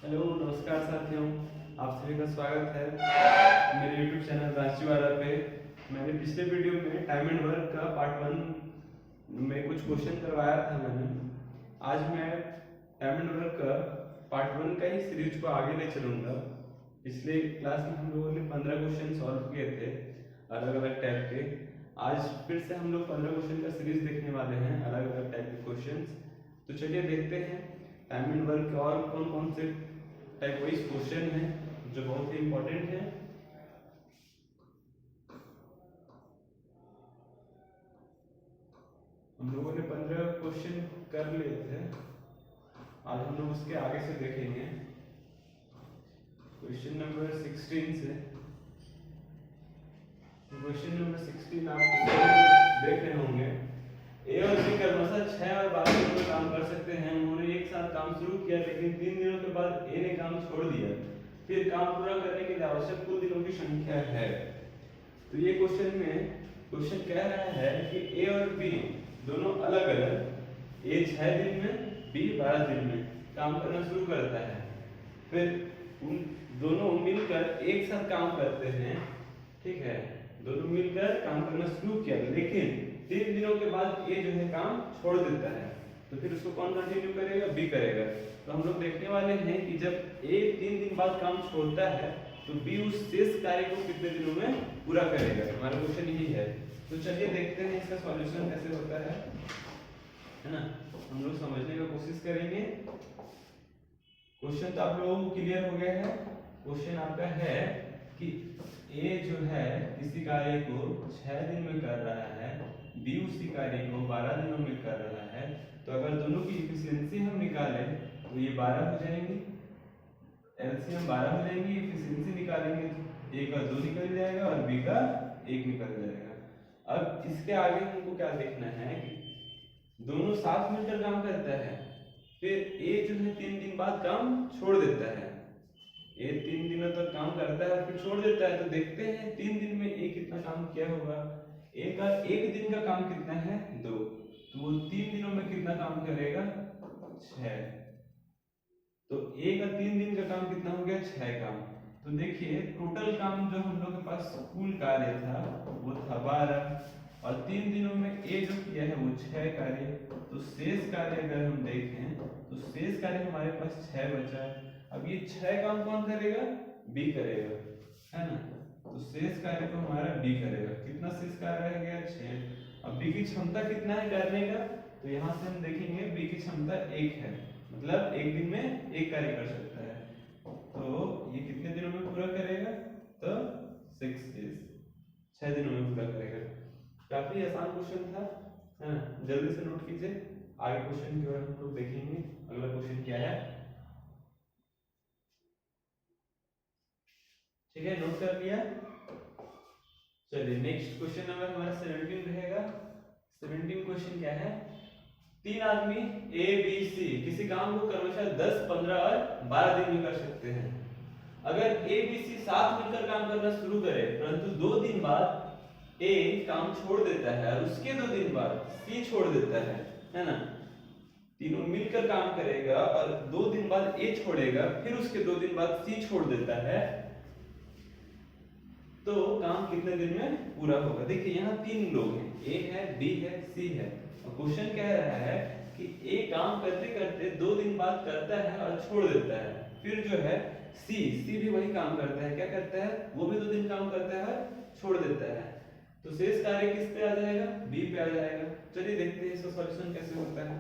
Hello नमस्कार साथियों, आप सभी का स्वागत है मेरे YouTube चैनल रांचीवाड़ा पे। मैंने पिछले वीडियो में टाइम एंड वर्क का पार्ट 1 में कुछ क्वेश्चन करवाया था मैंने। आज मैं टाइम एंड वर्क का पार्ट 1 का ही सीरीज को आगे ले चलूँगा। पिछले क्लास में हम लोगों ने 15 क्वेश्चन सॉल्व किए थे अलग अलग टाइप के। आज फिर से हम लोग 15 क्वेश्चन का सीरीज देखने वाले हैं, अलग अलग टाइप के क्वेश्चन। तो चलिए देखते हैं टाइम एंड वर्क और कौन कौन से टाइप वाइज क्वेश्चन है जो बहुत ही इंपॉर्टेंट है। हम लोगों ने 15 क्वेश्चन कर लिए थे, आज हम लोग उसके आगे से देखेंगे क्वेश्चन नंबर 16 से। क्वेश्चन नंबर 16 आप देख रहे होंगे। ए और बी क्रमशः 6 और 12 दिनों में काम कर सकते हैं। उन्होंने एक साथ काम शुरू किया, लेकिन 3 दिनों के बाद ए ने काम छोड़ दिया। फिर काम पूरा करने के लिए आवश्यक कुल दिनों की संख्या है। तो ये क्वेश्चन कह रहा है कि ए और बी दोनों अलग अलग, ए 6 दिन में, बी 12 दिन में काम करना शुरू करता है। फिर उन दोनों मिलकर एक साथ काम करते हैं, ठीक है। दोनों मिलकर काम करना शुरू किया, लेकिन 3 दिनों के बाद ए जो है काम छोड़ देता है। तो फिर उसको कौन कंटिन्यू करेगा? बी करेगा। तो हम लोग देखने वाले हैं कि जब ए 3 दिन बाद काम छोड़ता है तो बी उस शेष कार्य को कितने दिनों में पूरा करेगा। हमारा क्वेश्चन यही है। तो चलिए देखते हैं इसका सॉल्यूशन कैसे होता है ना। हम लोग समझने का कोशिश करेंगे। क्वेश्चन तो आप लोगों को क्लियर हो गया है। क्वेश्चन आपका है कि ए जो है किसी कार्य को 6 दिन में कर रहा है, बी उसी कार्य को 12 दिनों में कर रहा है। तो अगर दोनों की इफिशियंसी हम निकालें तो ये 12 हो जाएंगी, एलसीएम 12 हो जाएंगी। इफिशियंसी निकालेंगे तो ए का 2 निकल जाएगा और बी का 1 निकल जाएगा। अब इसके आगे हमको क्या देखना है कि दोनों साथ मिलकर काम करता है। फिर ए जो है 3 दिन बाद काम छोड़ देता है। ए 3 दिनों तक काम करता है और फिर छोड़ देता है। तो देखते हैं 3 दिन में ए कितना काम किया होगा। ए का 1 दिन का काम कितना है? 2। तो वो 3 दिनों में कितना काम करेगा? 6। तो ए का 3 दिन का काम कितना हो गया? 6 काम। तो देखिए टोटल काम जो हम लोग के पास कुल कार्य था वो था 12 और 3 दिनों में ए जो किया है वो 6 कार्य। तो शेष कार्य अगर हम देखें तो शेष कार्य हमारे पास 6 बचा है। अब ये 6 काम कौन करेगा? बी करेगा, है ना। तो शेष कार्य को हमारा बी करेगा। कितना शेष कार्य रह गया? 6। अब बी की क्षमता कितना है करने का? तो यहाँ से हम देखेंगे बी की क्षमता 1 है, मतलब एक दिन में एक कार्य कर सकता है। तो ये कितने दिनों में पूरा करेगा? तो 6 डेज, 6 दिनों में पूरा करेगा। काफी आसान क्वेश्चन था, है ना। जल्दी से नोट कीजिए, आगे क्वेश्चन की ओर हम लोग देखेंगे। अगला क्वेश्चन क्या है? ठीक है, नोट कर लिया। चलिए नेक्स्ट क्वेश्चन नंबर हमारा 17 रहेगा। 17 क्वेश्चन क्या है? 3 आदमी ए बी सी किसी काम को क्रमशः 10, 15 और 12 दिन में कर सकते हैं। अगर ए बी सी साथ मिलकर काम करना शुरू करे, परंतु 2 दिन बाद ए काम छोड़ देता है और उसके 2 दिन बाद सी छोड़ देता है ना। तीनों मिलकर काम करेगा और 2 दिन बाद ए छोड़ेगा, फिर उसके 2 दिन बाद सी छोड़ देता है। तो काम कितने दिन में पूरा होगा? देखिए यहाँ 3 लोग हैं, ए है, बी है, सी है। और क्वेश्चन कह रहा है कि ए काम करते करते 2 दिन बाद करता है और छोड़ देता है। फिर जो है सी भी वही काम करता है। क्या करता है? वो भी 2 दिन काम करता है और छोड़ देता है। तो शेष कार्य किस पे आ जाएगा? बी पे आ जाएगा। चलिए देखते हैं इसका सॉल्यूशन कैसे होता है।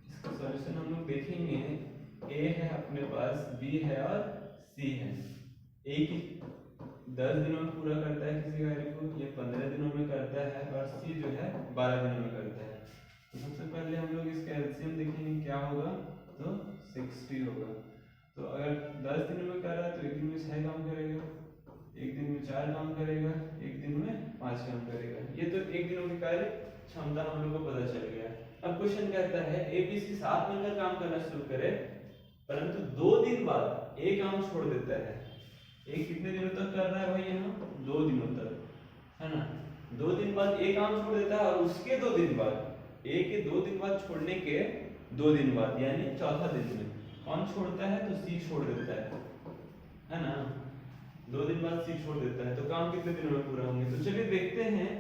इसका सॉल्यूशन हम लोग देखेंगे। ए है अपने पास, बी है और सी है। ए की 10 दिनों में पूरा करता है किसी कार्य को, ये 15 दिनों में करता है और सी जो है 12 दिनों में करता है। तो सबसे पहले हम लोग इसका एलसीएम देखेंगे क्या होगा। तो 60 होगा। तो अगर 10 दिनों में कर रहा है तो एक दिन में 6 काम करेगा, एक दिन में 4 काम करेगा, एक दिन में 5 काम करेगा। ये तो एक दिनों की कार्य क्षमता हम लोग को पता चल गया। अब क्वेश्चन कहता है ए बी सी साथ मिलकर काम करना शुरू करे, परंतु 2 दिन बाद ए काम छोड़ देता है। ए कितने दिनों तक कर रहा है भाई? यहाँ 2 दिनों तक, है ना। 2 दिन बाद ए काम छोड़ देता है और उसके 2 दिन बाद, ए के 2 दिन बाद छोड़ने के 2 दिन बाद यानी चौथा दिन में। कौन छोड़ता है? तो सी छोड़ देता है ना। 2 दिन बाद सी छोड़ देता है, तो काम कितने दिनों में पूरा होंगे? तो चलिए देखते हैं।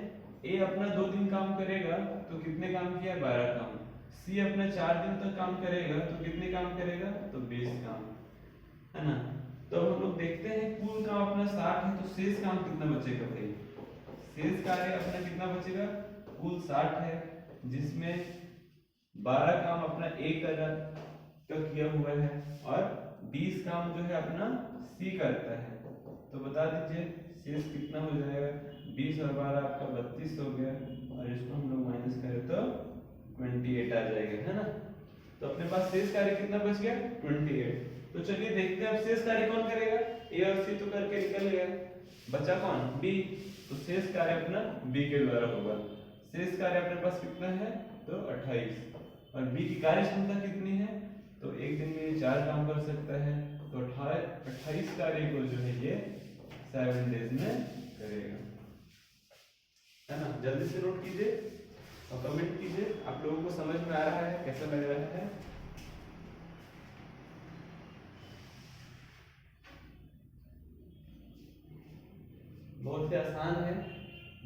ए अपना 2 दिन काम करेगा तो कितने काम किया? 12 काम। सी अपना 4 दिन तक काम करेगा तो कितने काम करेगा? तो 20 काम, है ना। तो हम लोग देखते हैं कुल काम अपना 60 है, तो शेष काम कितना बचेगा भाई? शेष कार्य अपना कितना बचेगा? कुल 60 है, जिसमें 12 काम अपना ए का किया हुआ है और 20 काम जो है अपना सी करता है। तो बता दीजिए शेष कितना हो जाएगा? 20 और 12 आपका 32 हो गया, और इसको हम लोग माइनस करें तो 28 आ जाएगा, है ना। तो अपने पास शेष कार्य कितना बच गया? 28। तो चलिए देखते हैं अब शेष कार्य कौन करेगा? ए और सी तो करके निकल गया, बचा कौन? बी। तो शेष कार्य अपना बी के द्वारा होगा। शेष कार्य अपने पास कितना है? तो 28। और बी की कार्य क्षमता कितनी है? तो एक दिन में 4 काम कर सकता है, तो 28 कार्य को जो है ये 7 डेज में करेगा, है ना। जल्दी से नोट कीजिए और कमेंट कीजिए आप लोगों को समझ में आ रहा है, कैसा लग रहा है। बहुत ही आसान है,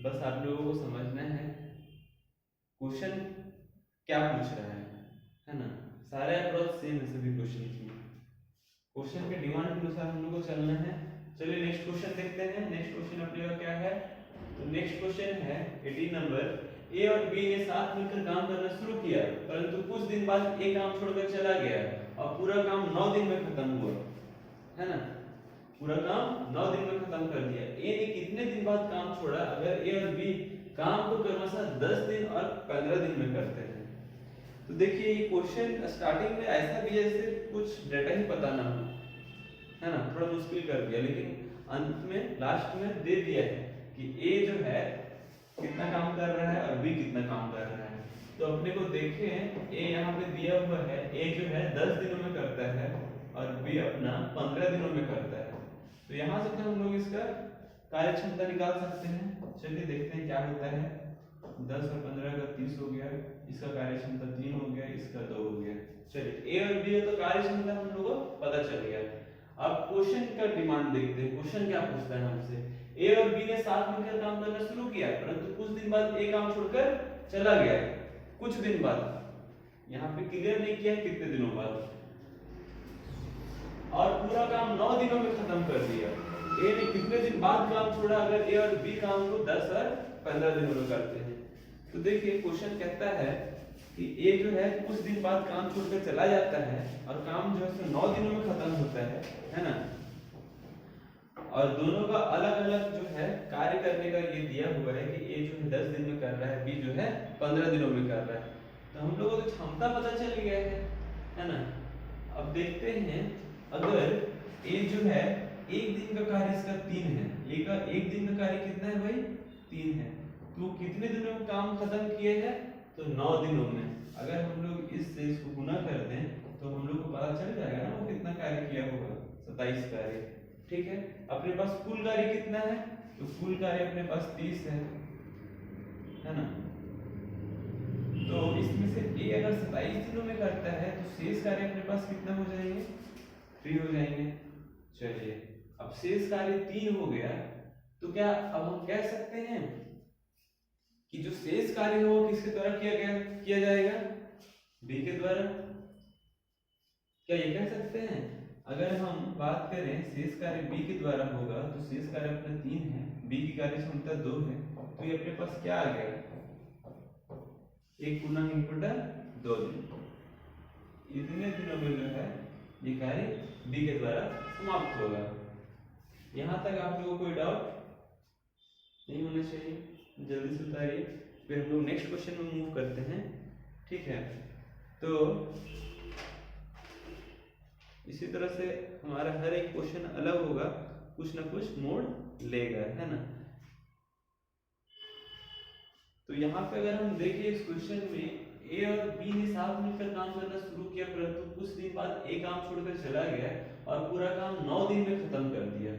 बस आप लोगों को समझना है क्वेश्चन क्या पूछ रहा है ना। सारे अप्रोच सेम है सभी क्वेश्चन की। क्वेश्चन के डिमांड के अनुसार हम लोग को चलना है। चलिए नेक्स्ट क्वेश्चन देखते हैं। नेक्स्ट क्वेश्चन अपने का क्या है? तो नेक्स्ट क्वेश्चन है 18 नंबर। ए और बी ने साथ मिलकर काम करना शुरू किया, परंतु कुछ दिन बाद ए काम छोड़कर चला गया और पूरा काम 9 दिन में खत्म हुआ, है ना। पूरा काम 9 दिन में खत्म कर दिया। ए ने कितने दिन बाद काम छोड़ा? अगर ए और बी काम को क्रमशः 10 दिन और 15 दिन में करते हैं। तो देखिए ये क्वेश्चन स्टार्टिंग में ऐसा भी जैसे कुछ डाटा ही पता ना हो, है ना, थोड़ा मुश्किल कर दिया, लेकिन अंत में लास्ट में दे दिया है कि ए जो है कितना काम कर रहा है और बी कितना काम कर रहा है। तो अपने को देखें ए यहाँ पे दिया हुआ है, ए जो है 10 दिनों में करता है और बी अपना 15 दिनों में करता है। तो यहाँ से हम लोग इसका कार्य क्षमता निकाल सकते हैं। चलिए देखते हैं क्या होता है। 10 और 15 का 30 हो गया, इसका कार्य क्षमता 3 हो गया, इसका 2 हो गया। चलिए ए और बी है तो कार्य क्षमता हम लोगों को पता चल गया। अब क्वेश्चन का डिमांड देखते हैं। क्वेश्चन क्या पूछता है हमसे? ए और बी ने साथ मिलकर काम करना शुरू किया, परंतु कुछ दिन बाद ए काम छोड़कर चला गया। कुछ दिन बाद, यहाँ पे क्लियर नहीं किया है कितने दिनों बाद, और पूरा काम 9 दिनों में खत्म कर दिया। ए ने कितने दिन बाद काम छोड़ा? अगर ए और बी काम को 10 और 15 दिनों में करते हैं। तो देखिए क्वेश्चन कहता है कि ए जो है कुछ दिन बाद काम छोड़कर चला जाता है और काम जो है 9 दिनों में खत्म होता है ना। और दोनों का अलग अलग जो है कार्य करने का ये दिया हुआ है कि ए जो है 10 दिन में कर रहा है, बी जो है 15 दिनों में कर रहा है। तो हम लोगों को क्षमता पता चल गया है ना। अब देखते हैं अगर ए जो है एक दिन का कार्य इसका 3 है, ए का एक दिन का कार्य कितना है भाई? 3 है, तो कितने दिनों में काम खत्म किए हैं? तो 9 दिनों में। अगर हम लोग इससे इसको गुना कर दें तो हम लोग को पता चल जाएगा ना वो कितना कार्य किया होगा, 27 कार्य। ठीक है, अपने पास कुल कार्य कितना है? तो कुल कार्य अपने पास 30 है ना। तो इसमें से ए अगर 27 दिनों में करता है तो शेष कार्य अपने पास कितना हो जाएंगे? 3 हो जाएंगे। चलिए अब शेष कार्य 3 हो गया, तो क्या अब हम कह सकते हैं कि जो शेष कार्य हो वो किसके द्वारा किया जाएगा? बी के द्वारा। क्या ये कह सकते हैं? अगर हम बात करें शेष कार्य बी के द्वारा होगा तो शेष कार्य अपना 3 है, बी की कार्य क्षमता 2 है, तो ये अपने पास क्या आ गया? 1 गुना 2 दिन। इतने दिनों में जो है ये कार्य बी के द्वारा समाप्त होगा। यहाँ तक आप लोगों को कोई डाउट नहीं होना चाहिए, जल्दी से बताइए, फिर हम लोग नेक्स्ट क्वेश्चन में मूव करते हैं। ठीक है, तो इसी तरह से हमारा हर एक क्वेश्चन अलग होगा, कुछ ना कुछ मोड लेगा, है ना। तो यहाँ पे अगर हम देखें इस क्वेश्चन में ए और बी ने साथ मिलकर काम करना शुरू किया, परंतु कुछ दिन बाद ए काम छोड़कर चला गया और पूरा काम 9 दिन में खत्म कर दिया।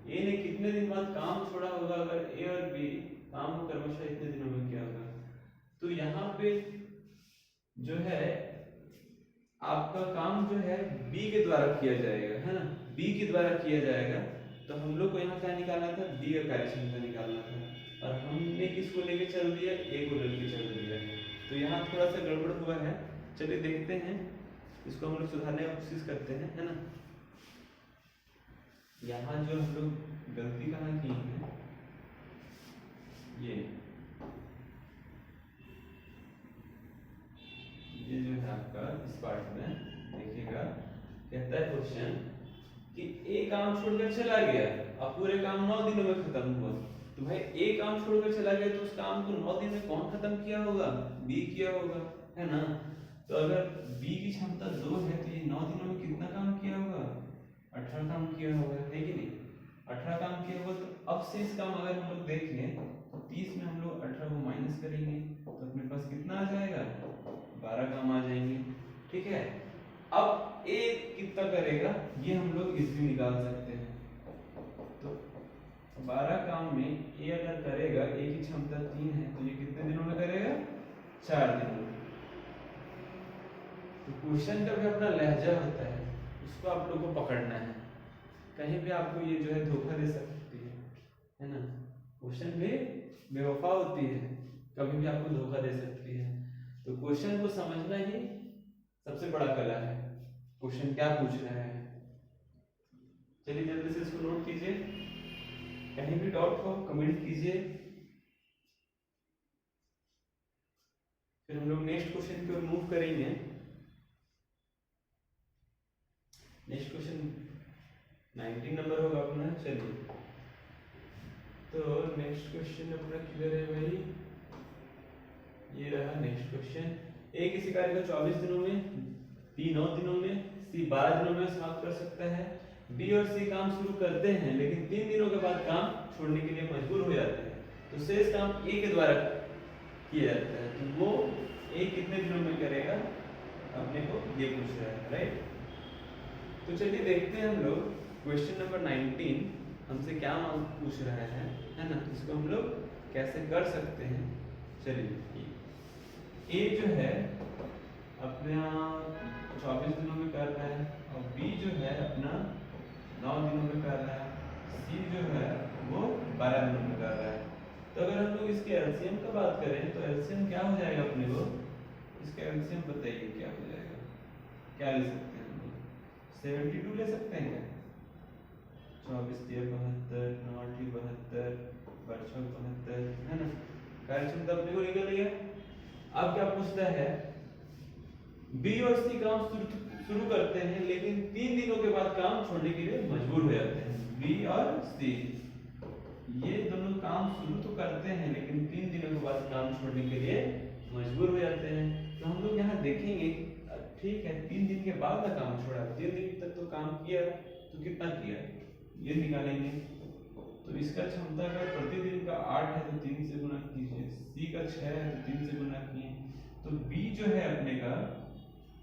ए ने कितने दिन बाद काम छोड़ा होगा? अगर ए और बी काम को क्रमशः इतने दिनों में किया होगा। तो यहाँ पे जो है आपका काम जो है बी के द्वारा किया जाएगा, है ना, बी के द्वारा किया जाएगा। तो हम लोग को यहाँ क्या निकालना था, बी का कार्यक्षमता निकालना था, और हमने किसको लेके चल दिया, ए को लेके चल दिया। तो यहाँ थोड़ा सा गड़बड़ हुआ है, चलिए देखते हैं, इसको हम लोग सुधारने की कोशिश करते हैं, है ना। यहाँ जो हम लोग गलती कहाँ की है, ये जो है आपका इस पार्ट में देखिएगा, कहता है क्वेश्चन कि एक काम छोड़कर चला गया, अब पूरे काम 9 दिनों में खत्म हुआ। तो भाई एक काम छोड़कर चला गया तो उस काम को 9 दिन में कौन खत्म किया होगा, बी किया होगा, है ना। तो अगर बी की क्षमता 2 है तो ये 9 दिनों में कितना काम किया होगा, 18 काम किया होगा, है कि नहीं, 18 काम किया होगा। तो अब शेष काम अगर हम लोग देख लें तो 30 में हम लोग 18 को माइनस करेंगे तो अपने पास कितना आ जाएगा, 12 काम आ जाएंगे, ठीक है। अब ए कितना करेगा ये हम लोग इजीली निकाल सकते हैं। तो 12 काम में ए अगर करेगा, ए की क्षमता 3 है तो ये कितने दिनों में करेगा, 4 दिनों में। तो क्वेश्चन का भी अपना लहजा होता है, उसको आप लोगों को पकड़ना है, कहीं भी आपको ये जो है धोखा दे सकती है ना। क्वेश्चन भी बेवफा होती है, कभी भी आपको धोखा दे सकती है। तो क्वेश्चन को समझना ही सबसे बड़ा कला है, क्वेश्चन क्या पूछ रहा है। चलिए जल्दी से इसको नोट कीजिए, कहीं भी डाउट हो कमेंट कीजिए, फिर हम लोग नेक्स्ट क्वेश्चन की ओर मूव करेंगे। नेक्स्ट क्वेश्चन 19 नंबर होगा अपना। चलिए तो नेक्स्ट क्वेश्चन अपना क्लियर है भाई, ये रहा नेक्स्ट क्वेश्चन। ए किसी कार्य को 24 दिनों में, बी 9 दिनों में, सी 12 दिनों में समाप्त कर सकता है। बी और सी काम शुरू करते हैं लेकिन 3 दिनों के बाद काम छोड़ने के लिए मजबूर हो जाते हैं। तो शेष काम ए के द्वारा किया जाता है, तो वो ए कितने दिनों में करेगा, अपने को ये पूछ रहा है, राइट। तो चलिए देखते हैं हम लोग क्वेश्चन नंबर 19 हमसे क्या पूछ रहा है ना, इसको हम लोग कैसे कर सकते हैं। चलिए ए जो है अपना 24 दिनों में कर रहा है और बी जो है अपना 9 दिनों में कर रहा है, सी जो है वो 12 दिनों में कर रहा है। तो अगर हम लोग इसके एलसीएम का बात करें तो एलसीएम क्या हो जाएगा अपने को, इसका एलसीएम बताइए क्या हो जाएगा, क्या ले सकते हैं हम लोग, 72 ले सकते हैं क्या, 24 3 72, 9 8 72, 12 72, है ना। कार्यक्षमता अपने को निकल गया। अब क्या पूछता है, बी और सी काम शुरू करते हैं लेकिन 3 दिनों के बाद काम छोड़ने के लिए मजबूर हो जाते हैं। बी और सी ये दोनों काम शुरू तो करते हैं लेकिन 3 दिनों के बाद काम छोड़ने के लिए मजबूर हो जाते हैं। तो हम लोग यहाँ देखेंगे, ठीक है 3 दिन के बाद का काम छोड़ा, 3 दिन तक तो काम किया, तो कितना किया ये निकालेंगे। तो इसका क्षमता का प्रतिदिन का 8 है तो 3 से गुना कीजिए, सी का 6 है तो 3 से गुना किए। तो बी जो है अपने का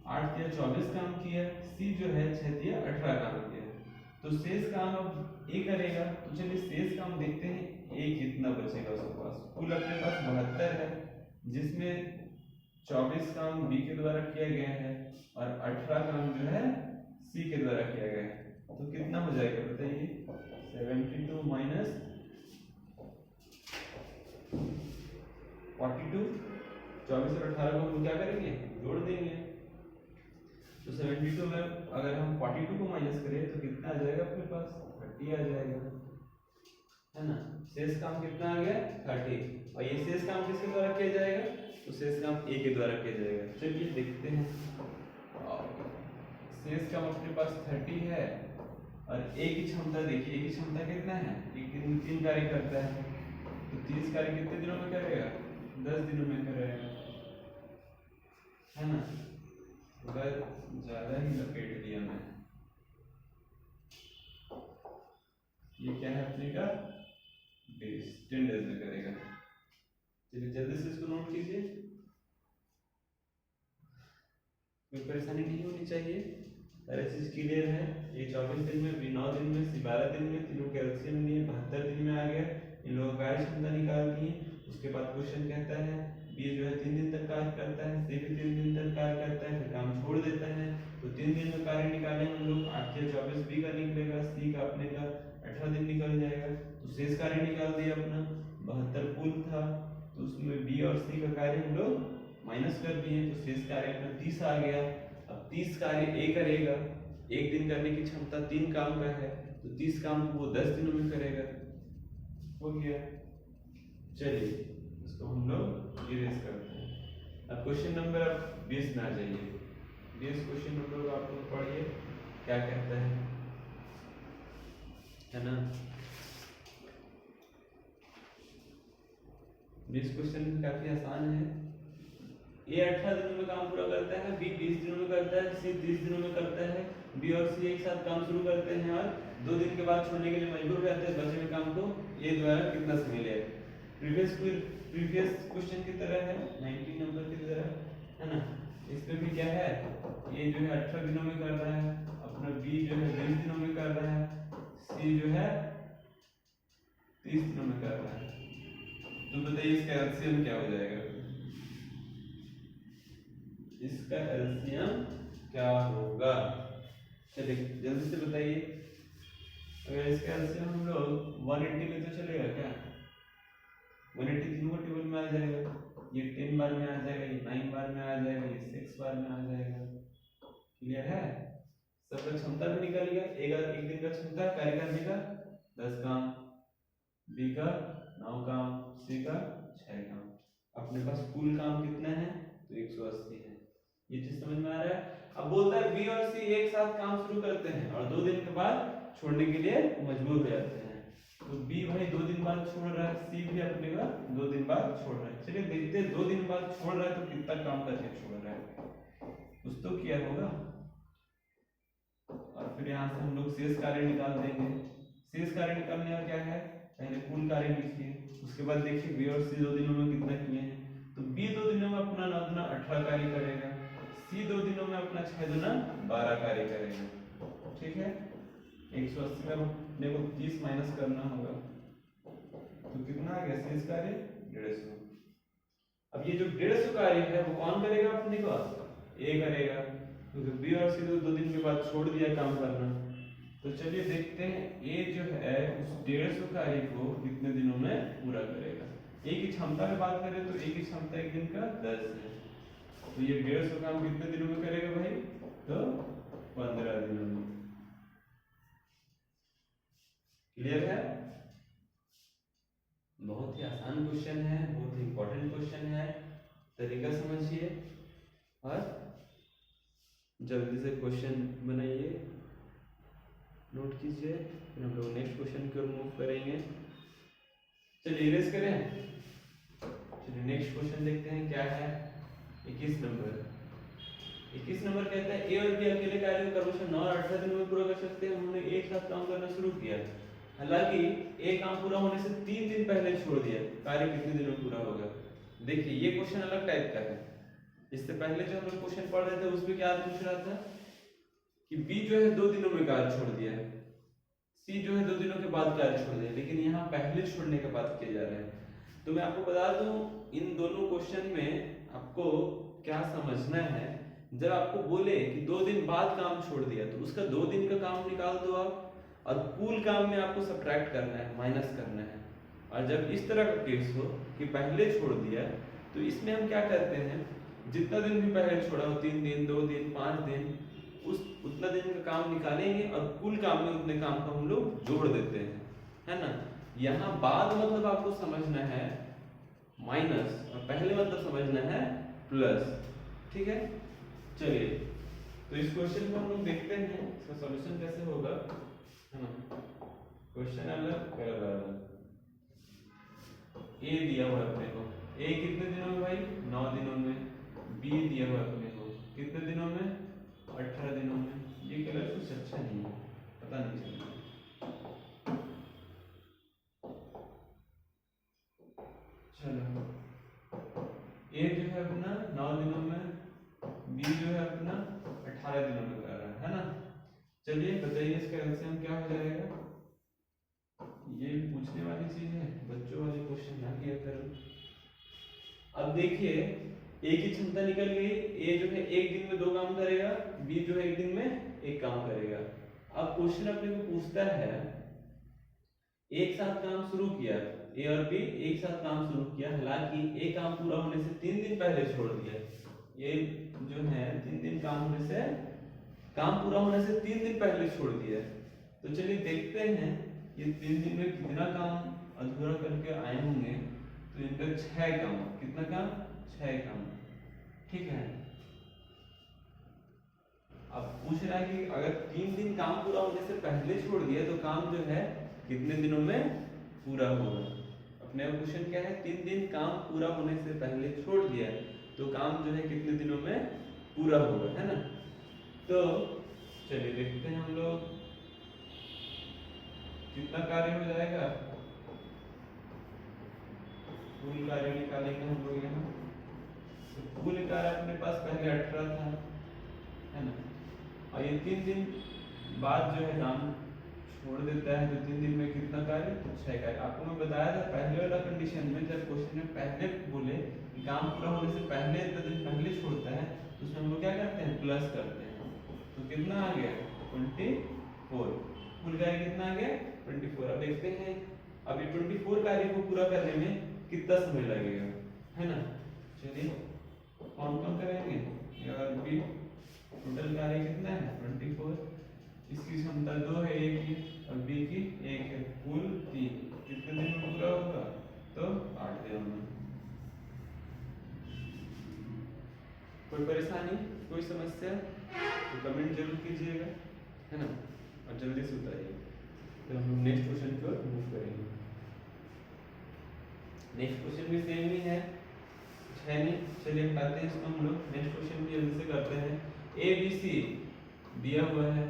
8 या 24 काम किया, सी जो है 6 या 18 काम किया। तो शेष काम अब ए करेगा। तो चलिए शेष काम देखते हैं, ए कितना बचेगा उसके पास। कुल अपने पास 72 है जिसमें 24 काम बी के द्वारा किया गया है और 18 काम जो है सी के द्वारा किया गया है। तो कितना हो जाएगा बताइए, 72 माइनस 42, 24 और 18 को हम क्या करेंगे, जोड़ देंगे। तो 72 में अगर हम 42 को माइनस करें तो कितना आ जाएगा अपने पास, 30 आ जाएगा, है ना। शेष काम कितना आ गया, 30। और ये शेष काम किसके द्वारा किया जाएगा, तो शेष काम ए के द्वारा किया जाएगा। चलिए देखते हैं, शेष काम अपने पास 30 है और ए की क्षमता देखिए, ए की क्षमता कितना है, एक दिन में 3 कार्य करता है। तो 30 कार्य कितने दिनों में करेगा, 10 दिनों में करेगा, है ना। अगर ज्यादा ही लपेट दिया मैं, ये क्या है अपने का डेज, 10 डेज में करेगा। चलिए जल्दी से इसको नोट कीजिए, कोई परेशानी नहीं होनी चाहिए, सारी चीज क्लियर है। ये 24 दिन में, बी 9 दिन में, सी 12 दिन में, तीनों के एलसीएम लिए 72 दिन में आ गया। इन लोगों का कार्यक्षमता निकाल दी। उसके बाद क्वेश्चन कहता है बी जो है 3 दिन तक कार्य करता है, सी भी 3 दिन तक कार्य करता है, फिर काम छोड़ देता है। तो 3 दिन में कार्य निकाले हम लोग, 8 या 24 बी का निकलेगा, सी का अपने का 18 दिन निकल जाएगा। तो शेष कार्य निकाल दिया अपना 72 कुल था, तो उसमें बी और सी का कार्य हम लोग माइनस कर दिए, तो शेष कार्य अपना 30 आ गया। अब 30 कार्य ए करेगा, एक दिन करने की क्षमता 3 काम का है, तो 30 काम को वो 10 दिनों में करेगा। हो गया। चलिए इसको हम लोग इरेज करते हैं। अब क्वेश्चन नंबर 20 में आ जाइए। 20 क्वेश्चन नंबर को आप लोग पढ़िए क्या कहता है ना। 20 क्वेश्चन काफी आसान है। ए 18 दिनों में काम पूरा करता है, बी 20 दिनों में करता है, सी 30 दिनों में करता है। बी और सी एक साथ काम शुरू करते हैं और 2 दिन के बाद छोड़ने के लिए मजबूर हो जाते हैं। बचे हुए काम को ए द्वारा कितना समय लेगा। प्रीवियस क्वेश्चन की तरह है, 19 नंबर की तरह, है ना। इसमें भी क्या है, ये जो है 18 दिनों में कर रहा है, अपना बी जो है 20 दिनों में कर रहा है, सी जो है 30 दिनों में कर रहा है। तो बताइए इसका एलसीएम क्या हो जाएगा। इसका एलसीएम क्या होगा, चलिए जल्दी से बताइए। अगर इसका एलसीएम हम लोग 180 में तो चलेगा क्या, 180 तीनों टेबल में आ जाएगा। ये 10 बार में आ जाएगा, ये 9 बार में आ जाएगा, ये 6 बार में आ जाएगा। क्लियर है। सबका क्षमता भी निकल गया। एक दिन का क्षमता कार्य करने का 10 काम, बी का 9 काम, सी का 6 काम। अपने पास कुल काम कितना है, तो 180 है। ये चीज समझ में आ रहा है। अब बोलता है बी और सी एक साथ काम शुरू करते हैं और 2 दिन के बाद छोड़ने के लिए मजबूर हो जाते हैं। तो बी भाई 2 दिन बाद छोड़ रहा है, सी भी अपने का 2 दिन बाद छोड़ रहा है। चलिए देखते हैं 2 दिन बाद छोड़ रहा है तो कितना काम करके छोड़ रहा है, कुछ तो किया होगा। और फिर यहाँ से हम लोग शेष कार्य निकाल देंगे। शेष कार्य निकालने का क्या है, पहले कुल कार्य लिखिए, उसके बाद देखिए बी और सी 2 दिनों में कितना किए हैं। तो बी 2 दिनों में अपना 9 दूना 18 कार्य करेगा, सी 2 दिनों में अपना 6 दूना 12 कार्य करेगा। ठीक है। 180 में अपने को 30 माइनस करना होगा, तो कितना आ गया शेष कार्य 150। अब ये जो 150 कार्य है वो कौन करेगा, अपने को ए करेगा, क्योंकि बी और सी 2 दिन के बाद छोड़ दिया काम करना। तो चलिए देखते हैं ए जो है उस 150 कार्य को कितने दिनों में पूरा करेगा। ए की क्षमता में बात करें तो ए की क्षमता एक दिन का 10 है, तो ये 150 काम कितने दिनों में करेगा भाई, तो 15 दिनों में। क्लियर है। बहुत ही आसान क्वेश्चन है, बहुत ही इंपॉर्टेंट क्वेश्चन है, तरीका समझिए और जल्दी से क्वेश्चन बनाइए, नोट कीजिए, फिर हम लोग नेक्स्ट क्वेश्चन की ओर मूव करेंगे। चलिए इरेज करें। चलिए नेक्स्ट क्वेश्चन देखते हैं क्या है। 21 नंबर। 21 नंबर कहता है ए और बी अकेले कार्य को क्रमशः 9 और 18 दिनों में पूरा कर सकते हैं। उन्होंने एक साथ काम करना शुरू किया, हालांकि एक काम पूरा होने से 3 दिन पहले छोड़ दिया, कार्य कितने दिनों में पूरा होगा। देखिए ये क्वेश्चन अलग टाइप का है। इससे पहले जो हम लोग क्वेश्चन पढ़ रहे थे उसमें क्या पूछ रहा था कि बी जो है 2 दिनों में कार्य छोड़ दिया, सी जो है 2 दिनों के बाद कार्य छोड़ दिया, लेकिन यहाँ पहले छोड़ने का बात किया जा रहा है। तो मैं आपको बता दूं इन दोनों क्वेश्चन में आपको क्या समझना है। जब आपको बोले कि 2 दिन बाद काम छोड़ दिया तो उसका 2 दिन का काम निकाल दो आप, और कुल काम में आपको सब्ट्रैक्ट करना है, माइनस करना है। और जब इस तरह का केस हो कि पहले छोड़ दिया, तो इसमें हम क्या करते हैं, जितना दिन भी पहले छोड़ा हो, 3 दिन 2 दिन 5 दिन, उतना दिन का काम निकालेंगे और कुल काम में उतने काम को हम लोग जोड़ देते हैं, है ना। यहाँ बाद मतलब आपको समझना है माइनस और पहले मतलब समझना है प्लस। ठीक है। चलिए तो इस क्वेश्चन को हम लोग देखते हैं इसका सॉल्यूशन कैसे होगा, है ना। क्वेश्चन अलग कर रहा है। ए दिया हुआ अपने को, ए कितने दिनों में भाई, 9 दिनों में। बी दिया हुआ अपने को कितने दिनों में, 18 दिनों में। ये कलर कुछ अच्छा नहीं है, पता नहीं चल रहा। चलो ए जो है अपना 9 दिनों में, बी जो है अपना 18 दिनों में कर रहा है ना। चलिए बताइए इसका एलसीएम क्या हो जाएगा। ये पूछने वाली चीज है, बच्चों वाले क्वेश्चन ना किया करो। अब देखिए ए की क्षमता निकल गई, ए जो है एक दिन में 2 काम करेगा, बी जो है एक दिन में 1 काम करेगा। अब क्वेश्चन अपने को पूछता है एक साथ काम शुरू किया, ए और बी एक साथ काम शुरू किया, हालांकि ए काम पूरा होने से 3 दिन पहले छोड़ दिया। ये जो है 3 दिन काम पूरा होने से 3 दिन पहले छोड़ दिया। तो चलिए देखते हैं ये 3 दिन में कितना काम अधूरा करके आए होंगे। तो इनका 6 काम, कितना काम? 6 काम, ठीक है। अब पूछ रहा है कि अगर 3 दिन काम पूरा होने से पहले छोड़ दिया तो काम जो है कितने दिनों में पूरा होगा। अपने क्वेश्चन क्या है, 3 दिन काम पूरा होने से पहले छोड़ दिया तो काम जो है कितने दिनों में पूरा होगा, है ना। तो चलिए देखते हैं हम लोग कितना कार्य हो जाएगा। कुल कार्य निकालेंगे हम लोग यहाँ। तो कुल कार्य अपने पास पहले 18 था, है ना, और ये 3 दिन बाद जो है काम छोड़ देता है तो 3 दिन में कितना कार्य? 6 कार्य। आपको मैं बताया था पहले वाला कंडीशन में, जब क्वेश्चन में पहले बोले कि काम पूरा होने से पहले इतना दिन पहले छोड़ता है तो उसमें हम लोग क्या करते हैं? प्लस करते हैं। तो कितना आ गया? 24। कुल कार्य कितना आ गया? 24। अब देखते हैं अब ये 24 कार्य को पूरा करने में कितना समय लगेगा, है ना। चलिए कौन कौन करेंगे, ए और बी। टोटल कार्य कितना है? 24। इसकी क्षमता 2 है, ए की, और बी की 1 है, कुल 3। कितने दिन में पूरा होगा? तो 8 दिनों में। कोई परेशानी, कोई समस्या तो कमेंट जरूर कीजिएगा, है ना, और जल्दी से बताइए। तो हम नेक्स्ट क्वेश्चन की ओर मूव करेंगे। नेक्स्ट क्वेश्चन भी सेम ही है, कुछ है नहीं। चलिए बताते हैं इसको हम लोग। नेक्स्ट क्वेश्चन भी जल्दी से करते हैं। ए बी सी दिया हुआ है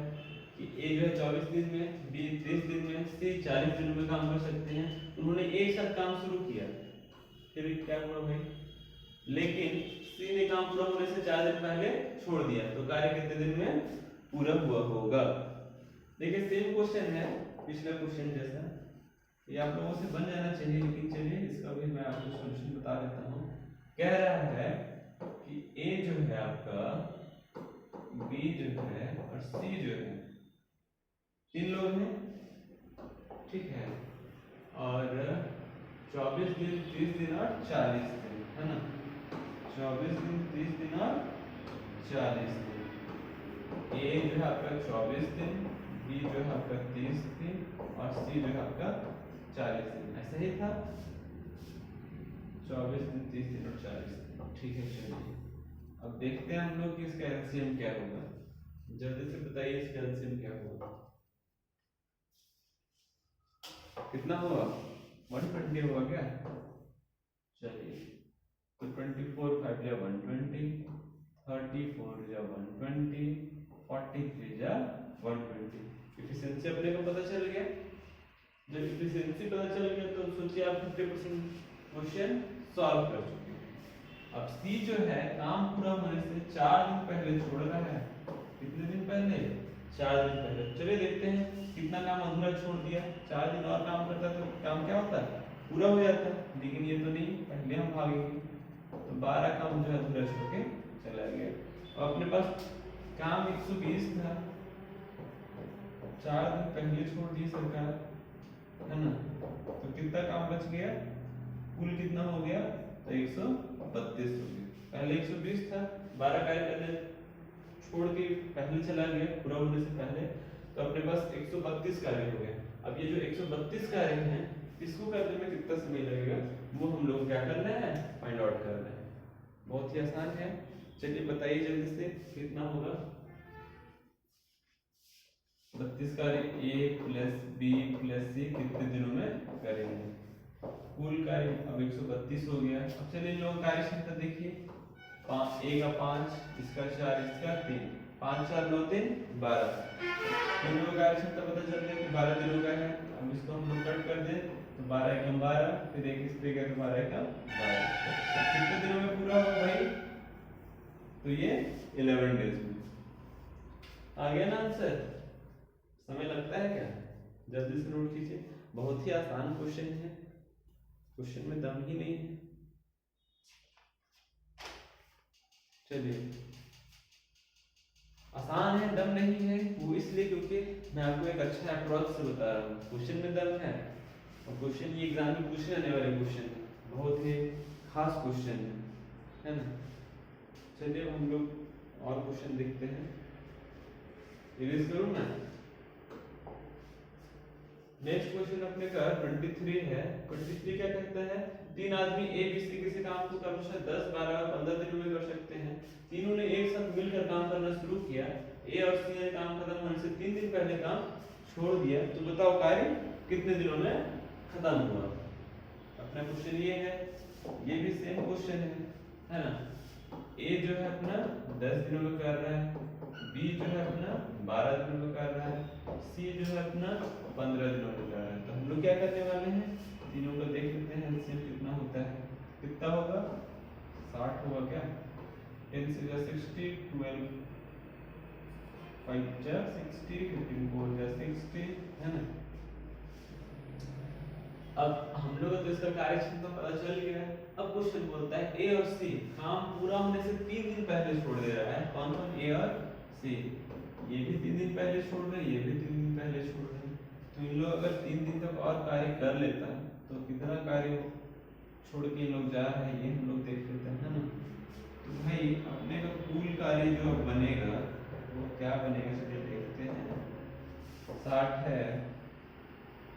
कि ए जो है 24 दिन में, बी 30 दिन में, सी 40 दिनों में काम कर सकते हैं। उन्होंने एक साथ काम शुरू किया, फिर क्या हुआ भाई? लेकिन सी ने काम पूरा होने से 4 दिन पहले छोड़ दिया तो कार्य कितने दिन में पूरा हुआ होगा? देखिए सेम क्वेश्चन है पिछला क्वेश्चन जैसा, ये आप लोगों से बन जाना चाहिए, लेकिन चलिए इसका भी मैं आपको सॉल्यूशन बता देता हूँ। कह रहा है कि ए जो है आपका, बी जो है और सी जो है, 3 लोग हैं, ठीक है, और 24 दिन, 30 दिन और 40 दिन, है ना। 24 दिन, 30 दिन और 40 दिन। ए जो है आपका 24 दिन, बी जो है आपका 30 दिन और सी जो है आपका 40 दिन। ऐसा ही था, 24 दिन, 30 दिन और 40 दिन, ठीक है। चलिए अब देखते हैं हम लोग कि इसका एलसीएम क्या होगा। जल्दी से बताइए इसका एलसीएम क्या होगा, कितना होगा? 120 होगा क्या? चलिए तो 24 5 या 120, 34 या 120, 43 या 120। इफिशिएंसी अपने को पता चल गया। जब इफिशिएंसी पता चल गया तो सोचिए आप 50% क्वेश्चन सॉल्व कर चुके हैं। अब सी जो है काम पूरा होने से 4 दिन पहले छोड़ रहा है। कितने दिन पहले? 4 दिन पहले। चलिए देखते हैं कितना काम अधूरा छोड़ दिया। 4 दिन और काम करता तो काम क्या होता? पूरा हो जाता, लेकिन ये तो नहीं, पहले हम भागेंगे तो 12 काम जो है अधूरा छोड़ के चला गया। और अपने पास काम 120 था, 4 दिन पहले छोड़ दिए सरकार, है ना, तो कितना काम बच गया? कुल कितना हो गया? तो 132 हो गया। पहले 120 था, 12 कार्य करने छोड़ के पहले चला गया पूरा होने से पहले, तो अपने पास 132 कार्य हो गए। अब ये जो 132 कार्य हैं इसको करने में कितना समय लगेगा वो हम लोग क्या करना है? फाइंड आउट करना है। बहुत ही आसान है, चलिए बताइए जल्दी से कितना होगा। 32 कार्य ए प्लस बी प्लस सी कितने दिनों में करेंगे? कुल कार्य अब 132 हो गया। अब चलिए इन लोगों कार्य क्षमता देखिए, ए का 5, इसका 4, इसका 3, 5 4 9 3 12। तीनों का कार्य क्षमता पता चल गया कि 12 दिनों का है। अब इसको हम लोग कट कर दें तो 12 एकम 12, फिर एक इस पे गया तो 12 एकम 12। कितने दिनों में पूरा होगा भाई? तो ये 11 डेज में आ गया ना आंसर। समय लगता है क्या? जल्दी से नोट कीजिए, बहुत ही आसान क्वेश्चन है, क्वेश्चन में दम ही नहीं है। चलिए, आसान है, दम नहीं है, वो इसलिए क्योंकि मैं आपको एक अच्छा अप्रोच से बता रहा हूँ। क्वेश्चन में दम है, और क्वेश्चन ये एग्जाम में पूछने आने वाले क्वेश्चन बहुत ही खास क्वेश्चन है ना। चलिए अब हम लोग और क्वेश्चन देखते हैं। इरेज करूँ मैं। नेक्स्ट क्वेश्चन अपने का 23 है। 23 क्या कहता है, तीन आदमी ए बी सी किसी काम को क्रमशः 10, 12 और 15 दिनों में कर सकते हैं। तीनों ने एक साथ मिलकर काम करना शुरू किया। ए और सी ने काम खत्म होने से 3 दिन पहले काम छोड़ दिया, तो बताओ कार्य कितने दिनों में खत्म हुआ। अपना क्वेश्चन ये है, ये भी सेम क्वेश्चन है ना। ए जो है अपना 10 दिनों में कर रहा है, बी जो है अपना 12 दिनों में कर रहा है, सी जो है अपना 15 दिनों में कर रहा है। तो हम लोग क्या करने वाले हैं, तीनों को देख लेते हैं एलसीएम कितना होता है। कितना होगा, 60 होगा क्या। टेन से 60, 12 5 जा 60, 15 4 जा 60 है ना। अब हम लोग तो इसका कार्य क्षमता पता चल गया है। अब क्वेश्चन बोलता है ए और सी काम पूरा होने से 3 दिन पहले छोड़ दे रहा है। कौन कौन, ए और सी। ये भी 3 दिन पहले छोड़ रहे हैं, ये भी 3 दिन पहले छोड़ रहे हैं। तो इन लोग अगर 3 दिन तक और कार्य कर लेता तो कितना कार्य छोड़ के इन लोग जा रहे हैं, ये हम लोग देख लेते हैं ना। तो भाई अपने का कुल कार्य जो बनेगा वो क्या बनेगा, चलिए देखते हैं। 60 है,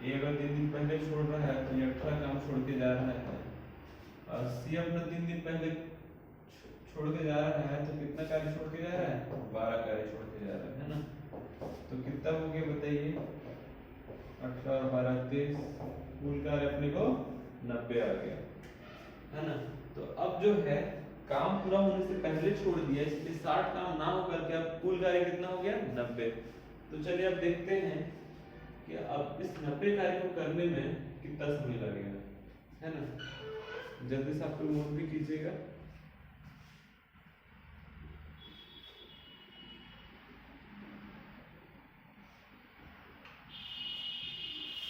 ये अगर 3 दिन पहले छोड़ रहा है तो ये 18 काम छोड़ के जा रहा है, और सी अपना 3 दिन पहले छोड़ के जा रहा है, तो कितना कार्य छोड़ के जा रहा है, 12 कार्य छोड़ के जा रहा है ना। तो कितना हो गया बताइए, 18 और 12 23, कुल कार्य अपने को 90 आ गया है ना। तो अब जो है काम पूरा होने से पहले छोड़ दिया, इसलिए 60 काम ना होकर के अब कुल कार्य कितना हो गया, 90। तो चलिए अब देखते हैं कि अब इस 90 कार्य को करने में कितना समय लगेगा है ना। जल्दी से आप लोग नोट भी कीजिएगा।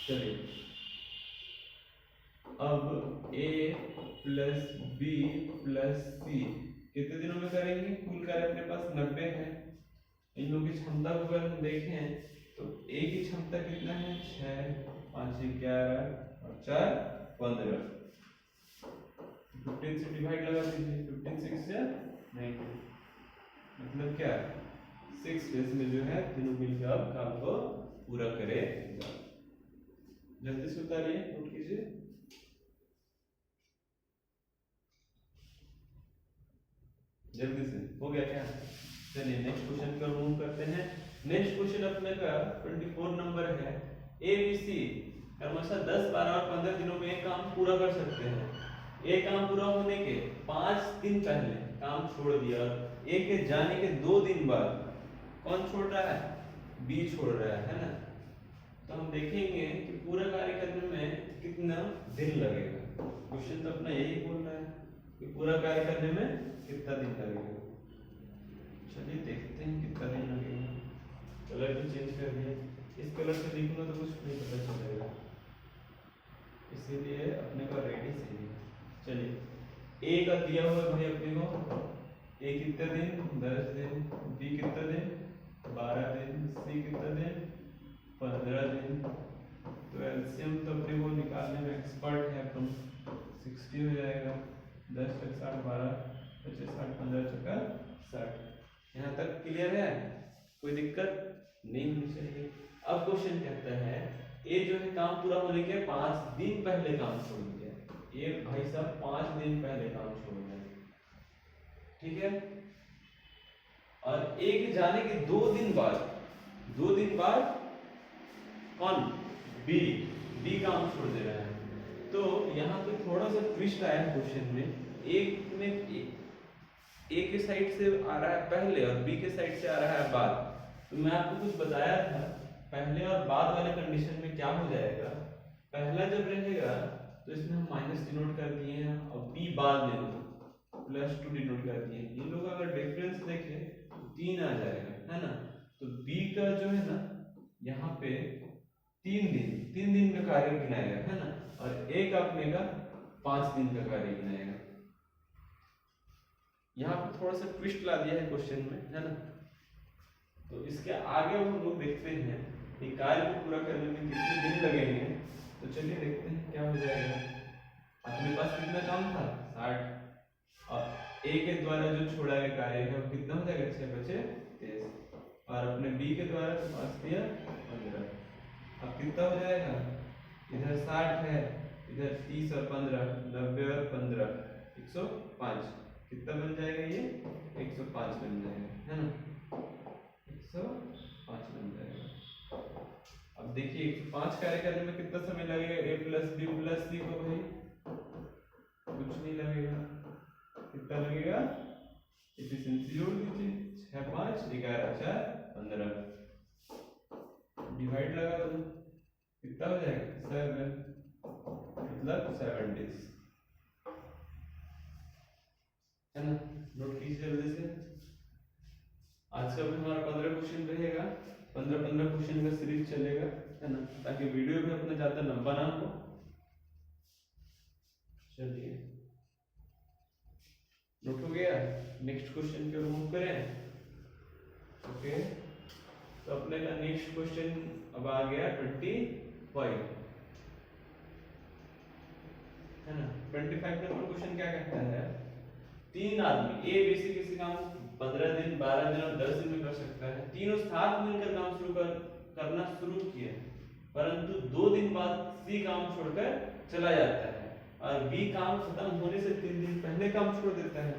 चलिए अब a प्लस बी प्लस सी कितने दिनों में करेंगे, कुल कार्य अपने पास 90 है। इन लोगों की क्षमता को अगर हम देखें तो a की क्षमता कितना है, 6, 5 11 और 4 15। 15 से डिवाइड लगा दीजिए, 15 6 से 90, मतलब क्या 6 डेज में जो है तीनों मिलकर अब काम को पूरा करेगा। जल्दी से उतारिए, नोट कीजिए। जल्दी से हो गया क्या। चलिए नेक्स्ट क्वेश्चन को मूव करते हैं। नेक्स्ट क्वेश्चन अपने का 24 नंबर है। ए बी सी क्रमशः 10, 12 और 15 दिनों में एक काम पूरा कर सकते हैं। एक काम पूरा होने के 5 दिन पहले काम छोड़ दिया, ए के जाने के 2 दिन बाद कौन छोड़ रहा है, बी छोड़ रहा है ना। तो हम देखेंगे कि पूरा कार्य करने में कितना दिन लगेगा। क्वेश्चन तो अपना यही बोल रहा है कि पूरा कार्य करने में कितना दिन लगेगा। चलिए देखते हैं कितना दिन लगेगा। कलर भी चेंज कर दिया, इस कलर से लिखूंगा तो कुछ नहीं पता चलेगा, इसीलिए अपने को रेडी चाहिए। चलिए ए का दिया हुआ भाई अपने को, ए कितने दिन, 10 दिन, बी कितना दिन, 12 दिन, सी कितना दिन, 15 दिन। तो एलसीएम तो अपने को निकालने में एक्सपर्ट है अपन, 60 हो जाएगा। 10 तक 60, 12 25 60, 15 चक्का 60। यहाँ तक क्लियर है, कोई दिक्कत नहीं होनी चाहिए। अब क्वेश्चन कहता है ए जो है काम पूरा होने के 5 दिन पहले काम छोड़ दिया। ये भाई साहब 5 दिन पहले काम छोड़ दिया, ठीक है। और ए के जाने के 2 दिन बाद कौन, बी काम छोड़ दे रहा है। तो यहाँ पे थोड़ा सा ट्विस्ट आया है क्वेश्चन में। एक में ए के साइड से आ रहा है पहले और बी के साइड से आ रहा है बाद। तो मैं आपको कुछ बताया था पहले और बाद वाले कंडीशन में क्या हो जाएगा। पहला जब रहेगा तो इसमें हम माइनस डिनोट कर दिए हैं और बी बाद में +2 डिनोट कर दिए। ये लोग अगर डिफरेंस देखें तो 3 आ जाएगा है ना। तो बी का जो है ना यहाँ पे 3 दिन का कार्य गिनाएगा है ना, और एक अपने का 5 दिन का कार्य गिनाएगा। यहाँ पे थोड़ा सा ट्विस्ट ला दिया है क्वेश्चन में, है ना। तो इसके आगे हम लोग देखते हैं कि कार्य को पूरा करने में कितने दिन लगेंगे। तो चलिए देखते हैं क्या हो जाएगा। अपने पास कितना काम था 60, और ए के द्वारा जो छोड़ा गया कार्य है वो कितना हो जाएगा 6 बचे 23, और अपने बी के द्वारा पास दिया 15। अब कितना हो जाएगा, इधर 60 है, इधर 30 और 15 90 और 15 105, कितना बन जाएगा ये 105 बन जाएगा, है ना, 105 बन जाएगा। अब देखिए 105 कार्य करने में कितना समय लगेगा, a प्लस बी प्लस सी को भाई कुछ नहीं लगेगा, कितना लगेगा, एफिशिएंसी जोड़ दीजिए 6 5 11 4 15, डिवाइड लगा दो, कितना हो जाएगा 7, मतलब 7 डेज, है ना। नोट कीजिए जल्दी से। आज का भी हमारा 15 क्वेश्चन रहेगा, 15 क्वेश्चन का सीरीज चलेगा, है ना, ताकि वीडियो भी अपना ज्यादा लंबा ना हो। चलिए नोट हो गया, नेक्स्ट क्वेश्चन पे मूव करें। ओके, तो अपने का नेक्स्ट क्वेश्चन अब आ गया 25, है ना। 25 नंबर क्वेश्चन क्या कहता है, 3 आदमी ए बी सी किसी काम 15 दिन 12 दिन और 10 दिन में कर सकता है। तीनों साथ मिलकर काम करना शुरू किए, परंतु 2 दिन बाद सी काम छोड़कर चला जाता है और बी काम खत्म होने से 3 दिन पहले काम छोड़ देता है।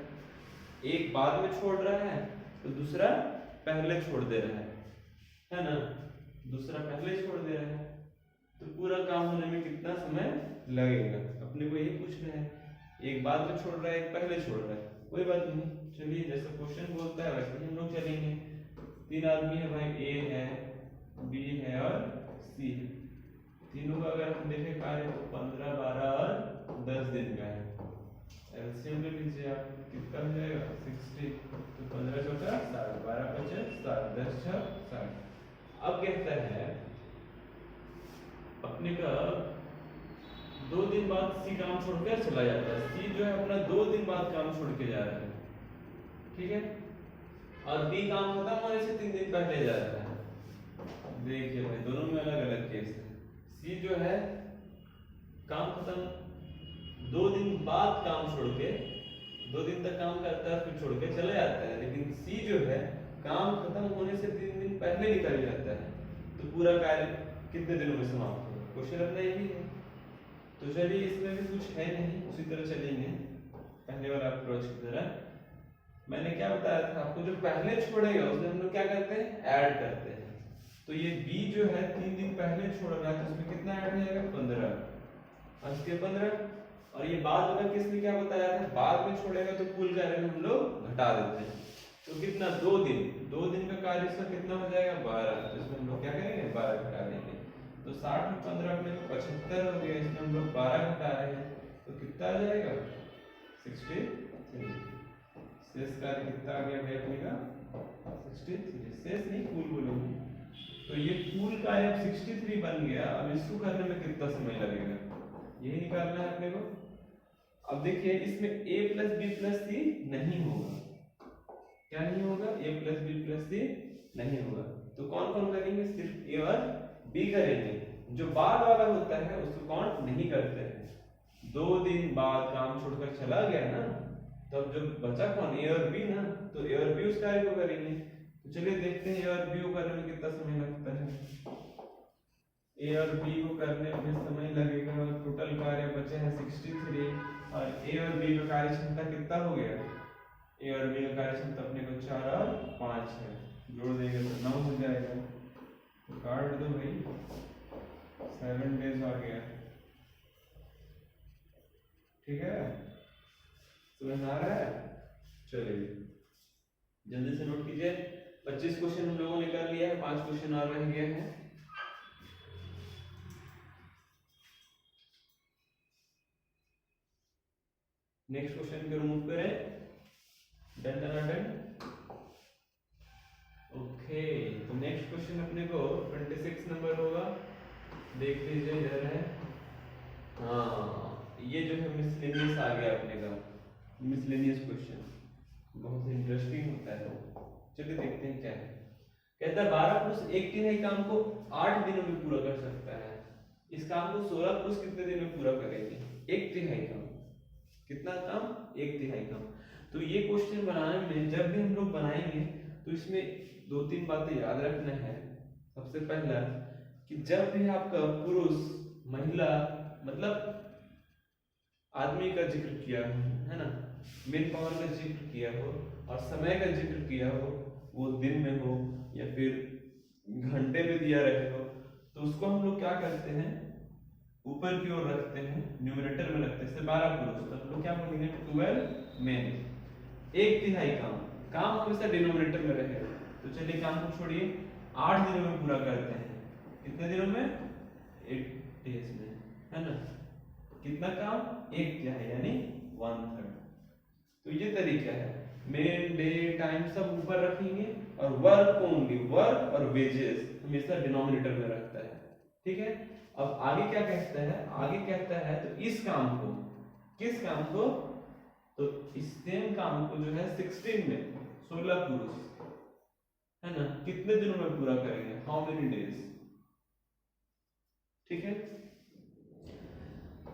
एक बाद में छोड़ रहा है तो दूसरा पहले छोड़ दे रहा है ना, दूसरा पहले छोड़ दे रहा है, तो पूरा काम होने में कितना समय लगेगा, अपने को यही पूछना है। एक बाद में छोड़ रहा है, एक पहले छोड़ रहा है, कोई बात नहीं, चलिए जैसा क्वेश्चन बोलता है वैसे हम लोग चलेंगे। 3 आदमी है भाई, ए है, बी है और सी है। तीनों का अगर हम देखें कार्य तो 15 12 और 10 दिन का है। एलसीएम ले लीजिए आप, कितना हो जाएगा 60, तो 15 चौका 60, 12 पचे 60, 10 6 60। अब कहता है अपने का 2 दिन बाद सी काम छोड़कर चला जाता है। सी जो है अपना 2 दिन बाद काम छोड़ के जा रहा है, ठीक है, और बी काम खत्म होने से 3 दिन पहले जा रहा है। देखिए भाई दोनों में अलग अलग केस है। सी जो है काम खत्म 2 दिन बाद काम छोड़ के 2 दिन तक काम करता है फिर छोड़ के चला जाता है, लेकिन सी जो है काम खत्म होने से 3 दिन पहले निकल जाता है। तो पूरा कार्य कितने दिनों में समाप्त होगा, क्वेश्चन अपना यही है। तो चलिए इसमें भी कुछ है नहीं, उसी तरह चलेंगे पहले वाला अप्रोच की तरह। मैंने क्या बताया था आपको, जो पहले छोड़ेगा उसमें हम लोग क्या करते हैं, ऐड करते हैं। तो ये बी जो है 3 दिन पहले छोड़ रहा है तो उसमें कितना ऐड हो जाएगा 15, आज के 15, और ये बाद वाला किसने क्या बताया था, बाद में छोड़ेगा तो कुल कार्य में हम लोग घटा देते हैं। तो कितना 2 दिन का कार्य इसका कितना हो जाएगा 12, तो इसमें हम लोग क्या करेंगे 12 घटा देंगे। तो 60 में 15 अपने को 75 हो गया, इसमें हम लोग 12 घटा रहे हैं तो कितना आ जाएगा 63। शेष कार्य कितना आ गया भाई अपने का 63, शेष नहीं कुल बोलेंगे। तो ये कुल कार्य अब 63 बन गया। अब इसको करने में कितना समय लगेगा यही निकालना है अपने को। अब देखिए इसमें a प्लस बी प्लस सी नहीं होगा, क्या नहीं होगा, a प्लस बी प्लस सी नहीं होगा। तो कौन कौन करेंगे, सिर्फ a और b करेंगे। जो बाद वाला होता है उसको काउंट नहीं करते हैं। 2 दिन बाद काम छोड़कर चला गया ना, तब तो जो बचा कौन a और b ना, तो a और b उस कार्य को करेंगे। तो चलिए देखते हैं a और b को करने में कितना समय लगता है। a और b को करने में समय लगेगा, टोटल कार्य बचे हैं 63, और a और b का कार्य क्षमता कितना हो गया, a और b का कार्य क्षमता अपने को 4 और 5 है, जोड़ देंगे तो 9 हो जाएगा। तो काट दो भाई, 7 डेज आ गया, ठीक है, समझ आ रहा है। चलिए जल्दी से नोट कीजिए, 25 क्वेश्चन हम लोगों ने कर लिया है, 5 क्वेश्चन और रह गए हैं। नेक्स्ट क्वेश्चन को रिमूव करें, डन डन डन। ओके, तो नेक्स्ट क्वेश्चन अपने को 26 नंबर होगा, देख लीजिए इधर है। हाँ ये जो है मिसलेनियस आ गया अपने का, मिसलेनियस क्वेश्चन। बहुत इंटरेस्टिंग होता है। चलिए देखते हैं क्या है। कहता है 12 पुरुष एक तिहाई काम को 8 दिनों में पूरा कर सकता है। इस काम को 16 पुरुष कितने दिन में पूरा करेंगे? एक तिहाई काम। कितना काम? एक तिहाई काम। तो ये क्वेश्चन बनाने में जब भी हम लोग बनाएंगे तो इसमें दो तीन बातें याद रखना है। सबसे पहला कि जब भी आपका पुरुष महिला मतलब आदमी का जिक्र किया हो, है ना, मेन पावर का जिक्र किया हो और समय का जिक्र किया हो, वो दिन में हो या फिर घंटे में दिया रहे हो, तो उसको हम लोग क्या करते हैं? ऊपर की ओर रखते हैं, न्यूमरेटर में रखते हैं। जैसे 12 पुरुष, तो हम लोग क्या बोलेंगे? 12 मेन। एक तिहाई काम, काम हमेशा डिनोमिनेटर में रहेगा। तो चलिए काम को छोड़िए, 8 दिनों में पूरा करते हैं। कितने दिनों में? 8 डेज में, है ना। कितना काम? एक तिहाई यानी 1/3। तो ये तरीका है। मेन, डे, टाइम सब ऊपर रखेंगे और वर्क ओनली, वर्क और वेजेस हमेशा डिनोमिनेटर में रखता है। ठीक है। अब आगे क्या कहता है? आगे कहता है तो इस काम को, किस काम को? तो इस सेम काम को जो है 16 में 16 पुरुष, है ना, कितने दिनों में पूरा करेंगे? How many days? ठीक है।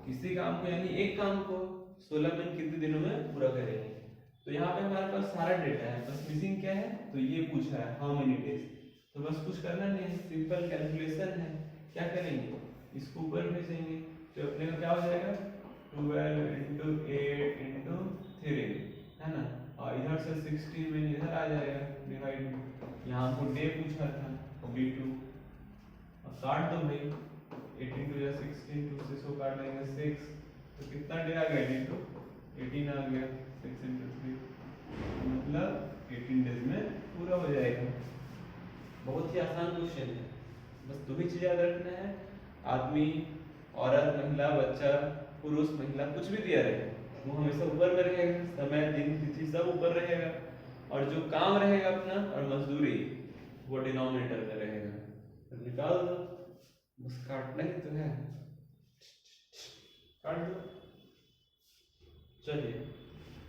किसी काम को यानी एक काम को 16 दिन कितने दिनों में पूरा करेंगे? तो यहाँ पे हमारे पास सारा डेटा है, बस मिसिंग क्या है? तो ये पूछा है हाउ मेनी डेज। तो बस कुछ करना नहीं है, सिंपल कैलकुलेशन है। क्या करेंगे? इसको ऊपर भेजेंगे तो अपने को क्या हो जाएगा? 12 × 8 × 3, है ना, और इधर से 16 में इधर आ जाएगा डिवाइड में। यहाँ हमको डे पूछा था, D2। अब काट दो भाई, 18 या 16, 2 से 6 काट देंगे 6, तो कितना डे आ गया? D2 18 आ गया। 6 × 3 मतलब 18 डेज में पूरा हो जाएगा। बहुत ही आसान क्वेश्चन है। बस दो ही चीज याद रखना है, आदमी, औरत, महिला, बच्चा, पुरुष, महिला, कुछ भी दिया रहे वो हमेशा ऊपर में रहेगा। समय, दिन, तिथि सब ऊपर रहेगा और जो काम रहेगा अपना और मजदूरी वो डिनोमिनेटर में रहेगा। तो निकाल दो, बस काटना ही तो है, काट दो। चलिए,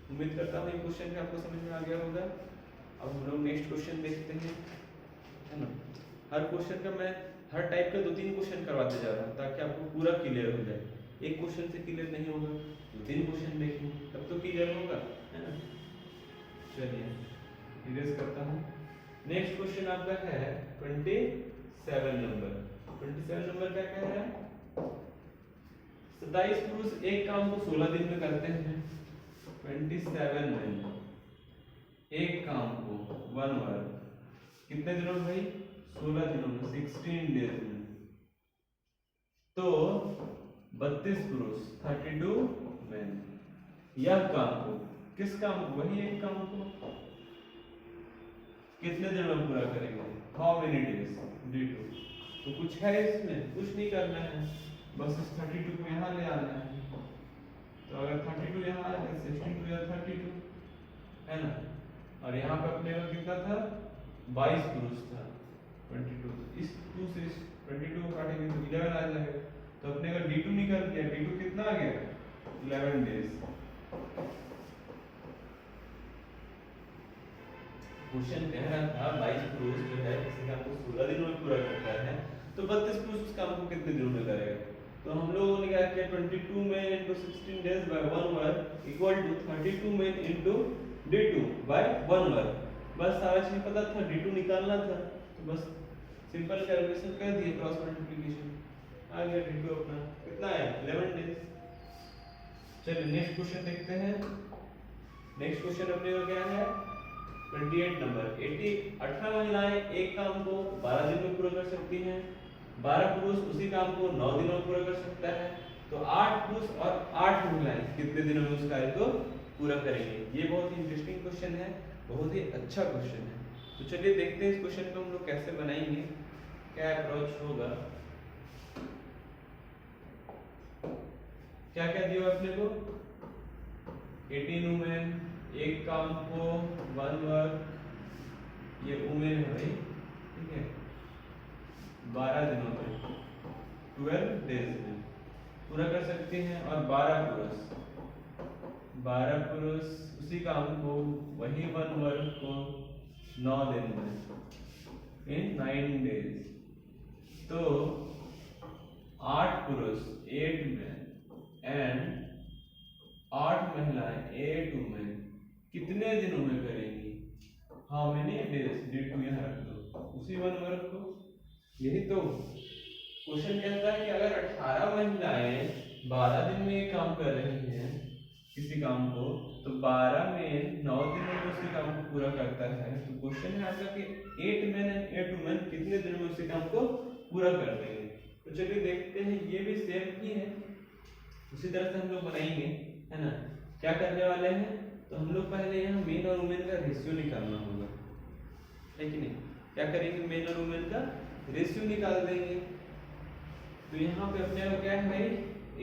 उम्मीद करता हूँ ये क्वेश्चन भी आपको समझ में आ गया होगा। अब हम लोग नेक्स्ट क्वेश्चन देखते हैं, है ना। हर क्वेश्चन का मैं हर टाइप का 2-3 क्वेश्चन करवाते जा रहा हूँ ताकि आपको पूरा क्लियर हो जाए। एक क्वेश्चन से क्लियर नहीं होगा, 2-3 क्वेश्चन देखेंगे तब तो क्लियर होगा, है ना। चलिए इरेज करता हूँ। नेक्स्ट क्वेश्चन आपका है 27 नंबर। 27 नंबर क्या कह रहा है? 27 पुरुष एक काम को 16 दिन में करते हैं। 27 में एक काम को 1 वर्क कितने दिनों में भाई? 16 दिनों में, 16 डेज में। तो 32 पुरुष 32 मैन यह काम को, किस काम को? वही एक काम को कितने दिन में पूरा करेंगे? How many days? D2। तो कुछ है इसमें? कुछ नहीं करना है, बस इस 32 को यहाँ ले आना है। तो अगर 32 यहाँ आ गया, 16 2 या 32, है ना। और यहाँ पे अपने को कितना था? 22 पुरुष था। 22, इस 2 से इस 22 को काटेंगे तो 11 आ जाएगा। तो अपने का D2 निकल गया। D2 कितना आ गया? 11 डेज। क्वेश्चन कह रहा था 22 पुरुष जो है किसी काम को 16 दिनों में पूरा करता है, तो 32 पुरुष उस काम को कितने दिनों में करेगा? तो हम लोगों ने क्या किया? 22 men into 16 days by 1 work equal to 32 men into D2 by 1 work। बस सारा चीज पता था, D2 निकालना था, तो बस सिंपल कैलकुलेशन कर दिए, क्रॉस मल्टीप्लिकेशन आ गया। D2 अपना कितना है? 11 डेज। चलिए नेक्स्ट क्वेश्चन देखते हैं। नेक्स्ट क्वेश्चन अपने को क्या है? 28 नंबर। 18 महिलाएं एक काम को 12 दिन में पूरा कर सकती हैं। 12 पुरुष उसी काम को 9 दिनों में पूरा कर सकता है। तो 8 पुरुष और 8 महिलाएं कितने दिनों में उस कार्य को पूरा करेंगे? ये बहुत ही इंटरेस्टिंग क्वेश्चन है, बहुत ही अच्छा क्वेश्चन है। तो चलिए देखते हैं इस क्वेश्चन को हम लोग कैसे बनाएंगे, क्या अप्रोच होगा। क्या क्या दिया अपने को? 18 वुमेन एक काम को 1 वर्क, ये वुमेन है भाई, ठीक है, 12 दिनों में 12 डेज में पूरा कर सकते हैं। और 12 पुरुष 12 पुरुष उसी काम को, वही 1 वर्क को 9 दिन में, इन 9 डेज। तो 8 पुरुष 8 men एंड 8 महिलाएं 8 वुमेन कितने दिनों में करेंगी? How many days? D2 यहाँ रख दो, उसी 1 वर्क को। यही तो क्वेश्चन कहता है कि अगर 18 महिलाएं 12 दिन में ये काम कर रही हैं किसी काम को, तो 12 में 9 दिनों में उसी काम को पूरा करता है। तो क्वेश्चन है आपका कि 8 men एंड 8 women कितने दिनों में उसी काम को पूरा कर देंगे। तो चलिए देखते हैं, ये भी सेम ही है, उसी तरह से हम लोग बनाएंगे, है ना। क्या करने वाले हैं? तो हम लोग पहले यहाँ मेन और वुमेन का रेशियो निकालना होगा, है कि नहीं। क्या करेंगे? मेन और वुमेन का रेशियो निकाल देंगे। तो यहाँ पे अपने को क्या है भाई,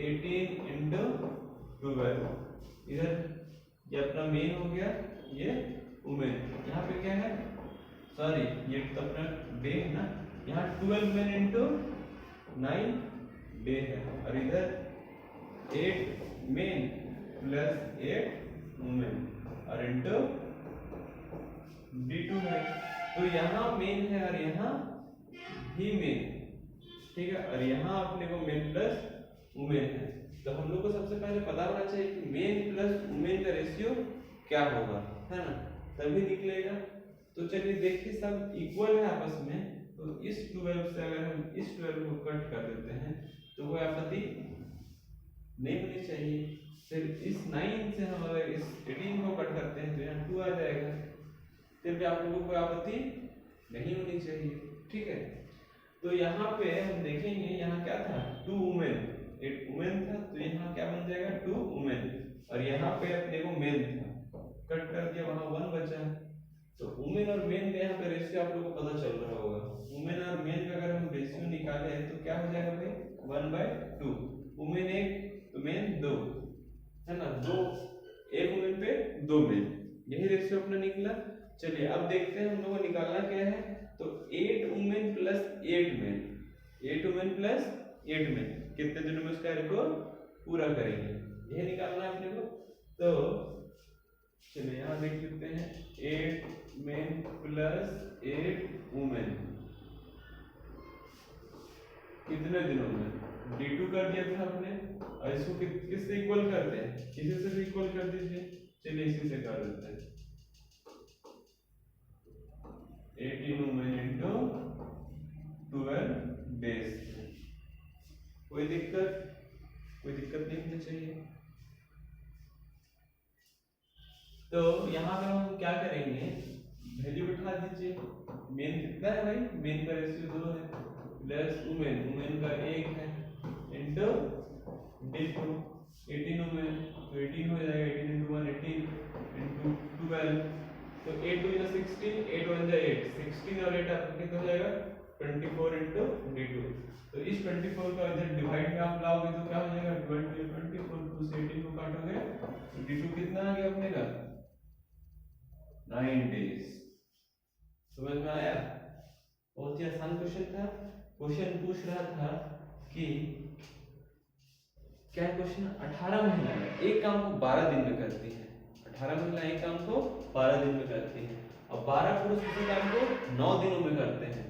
18 into 12, इधर ये अपना मेन हो गया, ये वुमेन। यहाँ पे क्या है, सॉरी ये तो अपना डे है ना, यहाँ 12 men into 9 डे है, और इधर 8 men प्लस 8 वुमेन और इंटू D2 है। तो यहाँ मेन है और यहाँ भी मेन, ठीक है, और यहाँ अपने को मेन प्लस वुमेन है। तो हम लोग को सबसे पहले पता होना चाहिए कि मेन प्लस वुमेन का रेशियो क्या होगा, है ना, तभी निकलेगा। तो चलिए देखिए, सब इक्वल है आपस में, तो इस 12 से अगर हम इस 12 को कट कर देते हैं तो कोई आपत्ति नहीं होनी चाहिए। फिर इस 9 से हम अगर इस 18 को कट करते हैं तो यहाँ 2 आ जाएगा, फिर भी आप लोगों को कोई आपत्ति नहीं होनी चाहिए, ठीक है। तो यहाँ पे हम देखेंगे, यहाँ क्या था, 2 वुमेन, 8 वुमेन था, तो यहाँ क्या बन जाएगा 2 वुमेन, और यहाँ पे अपने को मेन था, कट कर दिया, वहाँ 1 बचा। तो वुमेन और मेन का यहाँ पे रेशियो आप लोगों को पता चल रहा होगा। वुमेन और मेन का अगर हम रेशियो निकाले तो क्या हो जाएगा भाई, 1/2, वुमेन 1 तो मेन 2, है ना, 2 एक वुमेन पे 2 मेन, यही रेशियो अपना निकला। चलिए अब देखते हैं हम लोगों को निकालना क्या है। तो 8 women plus 8 main, 8 women plus 8 main कितने दिनों में उस कार्य को पूरा करेंगे, यह निकालना है अपने को। तो चलिए यहाँ देख लेते हैं, 8 मेन प्लस 8 वुमेन कितने दिनों में, D2 कर दिया था आपने, और इसको किससे इक्वल करते हैं, इसी से भी इक्वल कर दीजिए। चलिए इसी से कर देते हैं, 18 वुमेन into 12 days। कोई दिक्कत नहीं होनी चाहिए। तो यहाँ पर हम क्या करेंगे, वैल्यू बिठा दीजिए। मेन कितना है भाई, मेन का रेशियो 2 है, प्लस वुमेन, वुमेन का 1 है, इंटू D2, 18 वुमेन, तो 18 हो जाएगा, 18 into 1 18 into 12, तो 8 2 is 16, 8 1 is 8, 16 और 8 आपका कितना हो जाएगा, 24 into D2। तो इस 24 का इधर डिवाइड में आप लाओगे तो क्या हो जाएगा, 24 2 से 18 को काटोगे तो D2 कितना आ गया अपने का, 9 days। समझ में आया? बहुत ही आसान क्वेश्चन था। क्वेश्चन पूछ रहा था कि क्या क्वेश्चन, 18 महिलाएं एक काम को 12 दिन में करती हैं, 18 महिलाएं एक काम को 12 दिन में करती हैं, और 12 पुरुष उसी काम को 9 दिनों में करते हैं।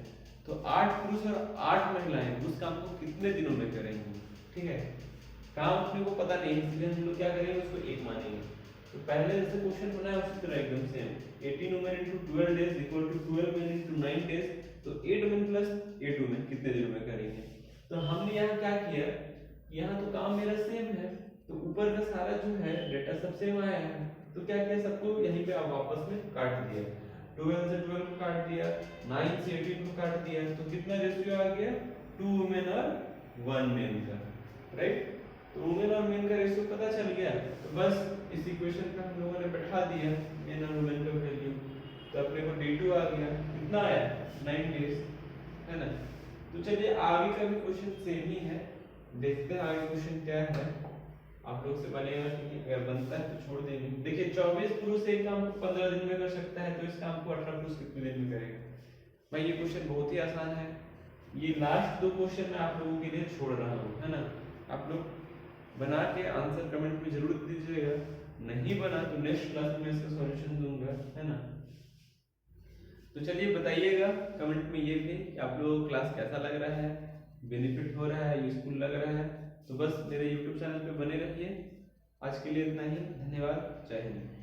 तो 8 पुरुष और 8 महिलाएं उस काम को कितने दिनों में करेंगी, ठीक है। काम अपने को पता नहीं, इसलिए हम लोग क्या करेंगे, उसको एक मानेंगे। तो पहले जैसे क्वेश्चन बनाया उसी तरह एकदम same, 18 women into 12 days equal to 12 men into 9 days, तो 8 वुमेन प्लस 8 वुमेन कितने दिनों में करेंगे। तो हमने यहाँ क्या किया, यहाँ तो काम मेरा सेम है, तो ऊपर का सारा जो है डेटा सब सेम आया है, तो क्या किया, सबको यहीं पे आप आपस में काट दिया, 12 से 12 को काट दिया, 9 से 18 को काट दिया, तो कितना रेशियो आ गया, 2 वुमेन और 1 मेन का, राइट। तो वुमेन और मेन का रेशियो पता चल गया, तो बस इस इक्वेशन पे हम लोगों ने बैठा दिया मेन और वुमेन का वैल्यू, तो अपने को D2 आ गया, कितना आया, 9 days, है ना। तो चलिए आगे का भी क्वेश्चन सेम ही है, देखते हैं आगे क्वेश्चन क्या है, आप लोग से बनेगा कि नहीं, अगर बनता है तो छोड़ देंगे। देखिए 24 पुरुष एक काम को 15 दिन में कर सकता है, तो इस काम को 18 पुरुष कितने दिन में करेगा। भाई ये क्वेश्चन बहुत ही आसान है, ये लास्ट 2 क्वेश्चन मैं आप लोगों के लिए छोड़ रहा हूँ, है ना। आप लोग बना के आंसर कमेंट में जरूर दीजिएगा, नहीं बना तो नेक्स्ट क्लास में इसका सॉल्यूशन दूंगा, है ना। तो चलिए बताइएगा कमेंट में ये भी कि आप लोगों को क्लास कैसा लग रहा है, बेनिफिट हो रहा है, यूजफुल लग रहा है। तो बस मेरे यूट्यूब चैनल पे बने रहिए। आज के लिए इतना ही, धन्यवाद, जय हिंद।